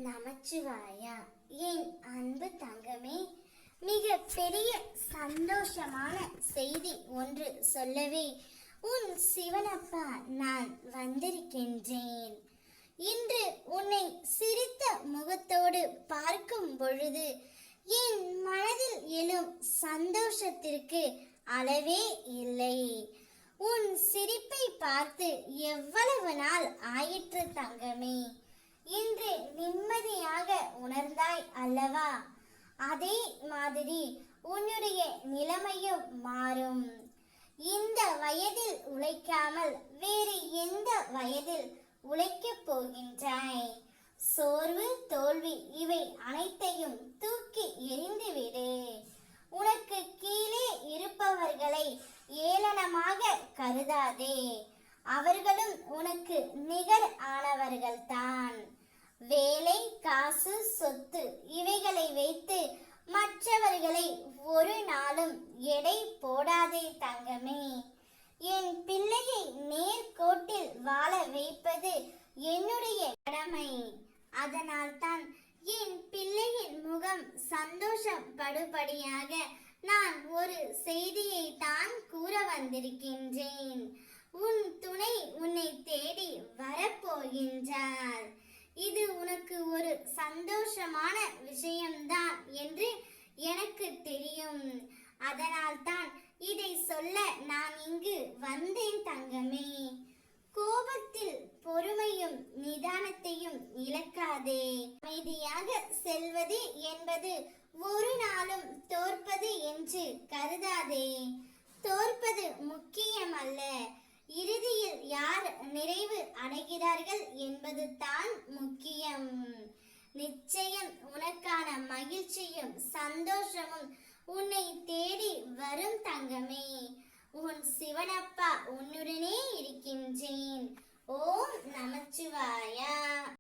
நமச்சிவாயா. என் அன்பு தங்கமே, மிக பெரிய சந்தோஷமான செய்தி ஒன்று சொல்லவே உன் சிவனப்பா நான் வந்திருக்கின்றேன். இன்று உன்னை சிரித்த முகத்தோடு பார்க்கும் பொழுது என் மனதில் எழும் சந்தோஷத்திற்கு அளவே இல்லை. உன் சிரிப்பை பார்த்து எவ்வளவு நாள் ஆயிற்று தங்கமே. இன்று நிம்மதியாக உணர்ந்தாய் அல்லவா? அதே மாதிரி உன்னுடைய நிலைமையும் மாறும். இந்த வயதில் உழைக்காமல் வேறு எந்த வயதில் உழைக்கப் போகின்றாய்? சோர்வு, தோல்வி இவை அனைத்தையும் தூக்கி எறிந்துவிடு. உனக்கு கீழே இருப்பவர்களை ஏளனமாக கருதாதே. அவர்களும் உனக்கு நிகர் ஆனவர்கள்தான். வேலை, காசு, சொத்து இவைகளை வைத்து மற்றவர்களை ஒரு நாளும் எடை போடாதே தங்கமே. என் பிள்ளையை நேர்கோட்டில் வாழ வைப்பது என்னுடைய கடமை. அதனால்தான் என் பிள்ளையின் முகம் சந்தோஷப்படும்படியாக நான் ஒரு செய்தியை தான் கூற வந்திருக்கின்றேன். உன் துணை உன்னை தேடி வரப்போகின்றார். இது உனக்கு ஒரு சந்தோஷமான விஷயம்தான் என்று எனக்கு தெரியும். அதனால்தான் இதை சொல்ல நான் இங்கு வந்தேன் தங்கமே. கோபத்தில் பொறுமையும் நிதானத்தையும் இழக்காதே. அமைதியாக செல்வது என்பது ஒரு நாளும் தோற்பது என்று கருதாதே. தோற்பது முக்கியமல்ல, இறுதியில் யார் நிறைவு அடைகிறார்கள் என்பது தான் முக்கியம். நிச்சயம் உனக்கான மகிழ்ச்சியும் சந்தோஷமும் உன்னை தேடி வரும் தங்கமே. உன் சிவனப்பா உன்னுடனே